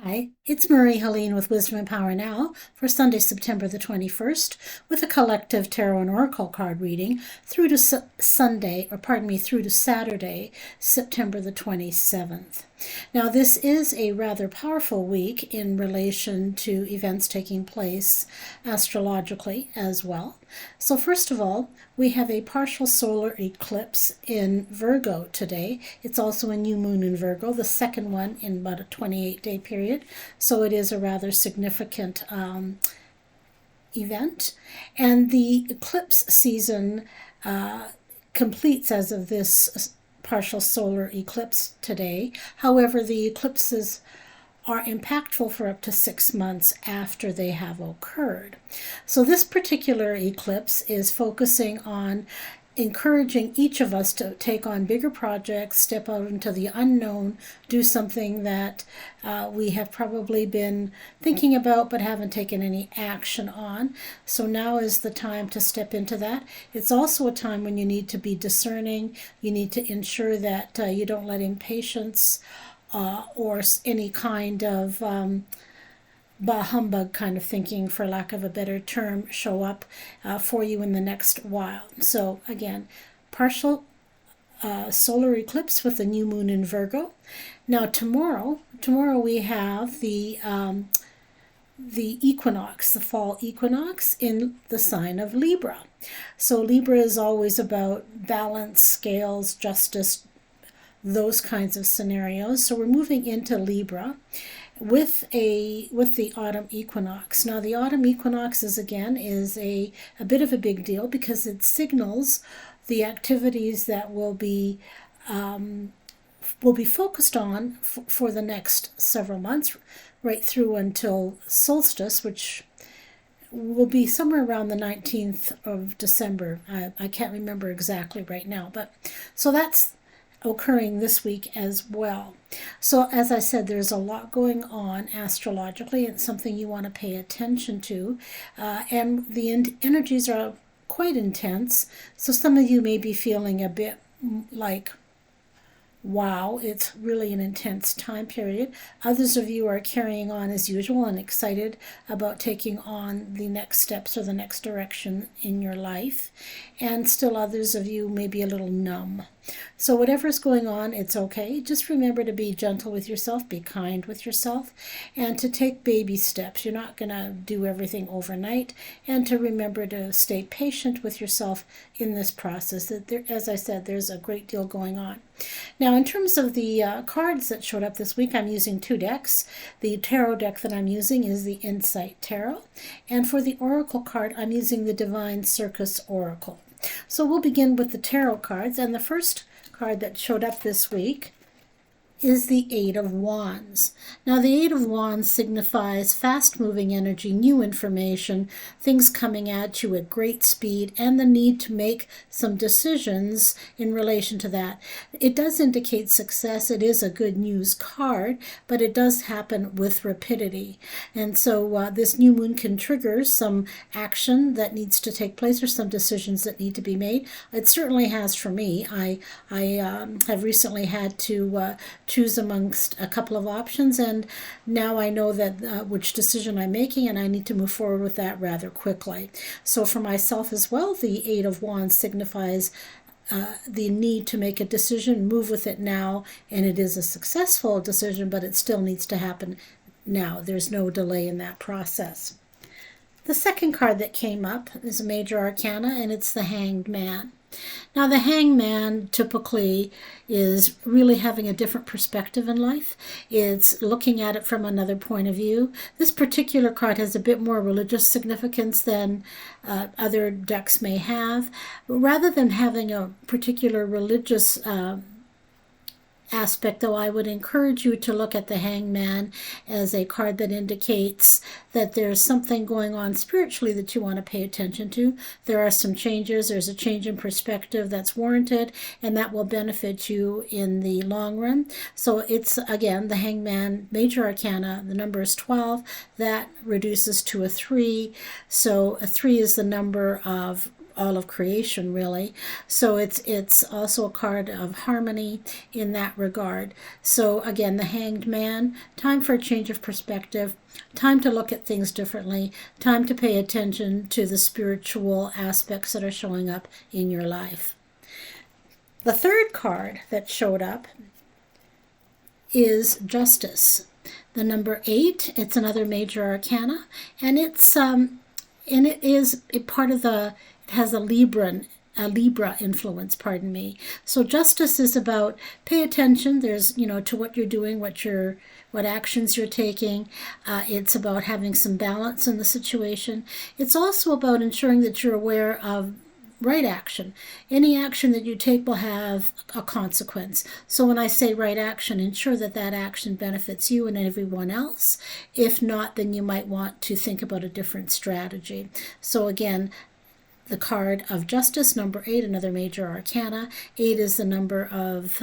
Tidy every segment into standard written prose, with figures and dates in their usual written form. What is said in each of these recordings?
Hi, it's Marie-Helene with Wisdom and Power Now for Sunday, September the 21st, with a collective tarot and oracle card reading through to through to Saturday, September the 27th. Now, this is a rather powerful week in relation to events taking place astrologically as well. So first of all, we have a partial solar eclipse in Virgo today. It's also a new moon in Virgo, the second one in about a 28-day period. So it is a rather significant event. And the eclipse season completes as of this partial solar eclipse today. However, the eclipses are impactful for up to 6 months after they have occurred. So this particular eclipse is focusing on encouraging each of us to take on bigger projects, step out into the unknown, do something that we have probably been thinking about but haven't taken any action on. So now is the time to step into that. It's also a time when you need to be discerning. You need to ensure that you don't let impatience or any kind of bah humbug kind of thinking, for lack of a better term, show up for you in the next while. So again, partial solar eclipse with the new moon in Virgo. Now tomorrow we have the equinox, the fall equinox in the sign of Libra. So Libra is always about balance, scales, justice, those kinds of scenarios. So we're moving into Libra with the autumn equinox. Now the autumn equinox is a bit of a big deal because it signals the activities that will be focused on for the next several months, right through until solstice, which will be somewhere around the 19th of December. I can't remember exactly right now, but so that's occurring this week as well. So as I said, there's a lot going on astrologically. It's something you want to pay attention to, and the energies are quite intense. So some of you may be feeling a bit like, wow, it's really an intense time period. Others of you are carrying on as usual and excited about taking on the next steps or the next direction in your life. And still others of you may be a little numb. So whatever's going on, it's okay. Just remember to be gentle with yourself, be kind with yourself, and to take baby steps. You're not going to do everything overnight, and to remember to stay patient with yourself in this process. That there, as I said, there's a great deal going on. Now, in terms of the cards that showed up this week, I'm using 2 decks. The tarot deck that I'm using is the Insight Tarot, and for the Oracle card, I'm using the Divine Circus Oracle. So we'll begin with the tarot cards, and the first card that showed up this week is the Eight of Wands. Now the Eight of Wands signifies fast-moving energy, new information, things coming at you at great speed, and the need to make some decisions in relation to that. It does indicate success. It is a good news card, but it does happen with rapidity. And so this new moon can trigger some action that needs to take place or some decisions that need to be made. It certainly has for me. I have recently had to choose amongst a couple of options, and now I know that which decision I'm making, and I need to move forward with that rather quickly. So for myself as well, the Eight of Wands signifies the need to make a decision, move with it now, and it is a successful decision, but it still needs to happen now. There's no delay in that process. The second card that came up is a major arcana, and it's the Hanged Man. Now the Hanged Man typically is really having a different perspective in life. It's looking at it from another point of view. This particular card has a bit more religious significance than other decks may have. Rather than having a particular religious aspect, though, I would encourage you to look at the Hanged Man as a card that indicates that there's something going on spiritually that you want to pay attention to. There are some changes. There's a change in perspective that's warranted, and that will benefit you in the long run. So it's, again, the Hanged Man, major arcana. The number is 12. That reduces to a 3. So a 3 is the number of all of creation, really. So it's also a card of harmony in that regard. So again, the Hanged Man, time for a change of perspective, time to look at things differently, time to pay attention to the spiritual aspects that are showing up in your life. The third card that showed up is Justice. The number 8, it's another major arcana, and it is a part of it has a Libra influence, pardon me. So Justice is about pay attention, there's, to what you're doing, what actions you're taking. It's about having some balance in the situation. It's also about ensuring that you're aware of right action. Any action that you take will have a consequence. So when I say right action, ensure that that action benefits you and everyone else. If not, then you might want to think about a different strategy. So again, the card of Justice, number 8, another major arcana. 8 is the number of,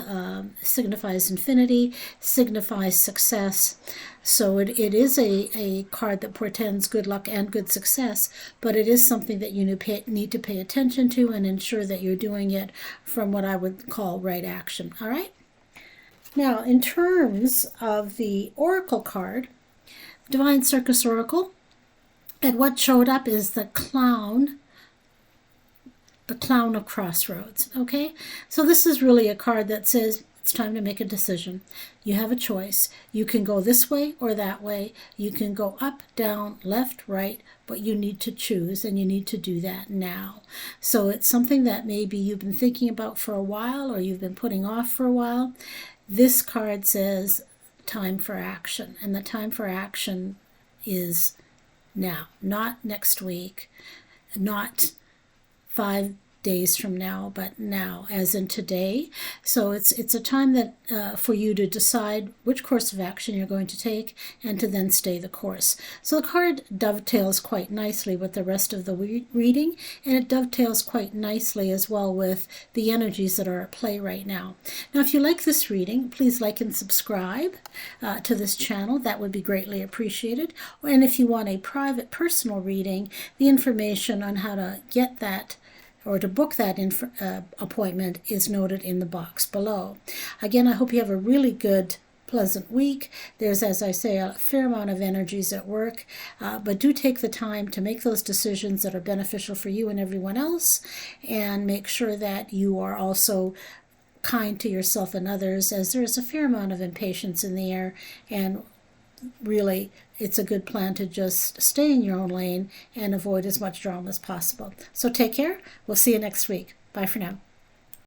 signifies infinity, signifies success. So it is a card that portends good luck and good success, but it is something that you need to pay attention to and ensure that you're doing it from what I would call right action. All right? Now, in terms of the Oracle card, Divine Circus Oracle, and what showed up is the Clown of Crossroads, okay? So this is really a card that says it's time to make a decision. You have a choice. You can go this way or that way. You can go up, down, left, right, but you need to choose, and you need to do that now. So it's something that maybe you've been thinking about for a while or you've been putting off for a while. This card says time for action, and the time for action is now, not next week, not 5 days from now, but now, as in today. So it's a time that for you to decide which course of action you're going to take and to then stay the course. So the card dovetails quite nicely with the rest of the reading, and it dovetails quite nicely as well with the energies that are at play right now. Now, if you like this reading, please like and subscribe to this channel. That would be greatly appreciated. And if you want a private personal reading, the information on how to get that or to book that appointment is noted in the box below. Again, I hope you have a really good, pleasant week. There's, as I say, a fair amount of energies at work, but do take the time to make those decisions that are beneficial for you and everyone else, and make sure that you are also kind to yourself and others, as there's a fair amount of impatience in the air, and really it's a good plan to just stay in your own lane and avoid as much drama as possible. So take care. We'll see you next week. Bye for now.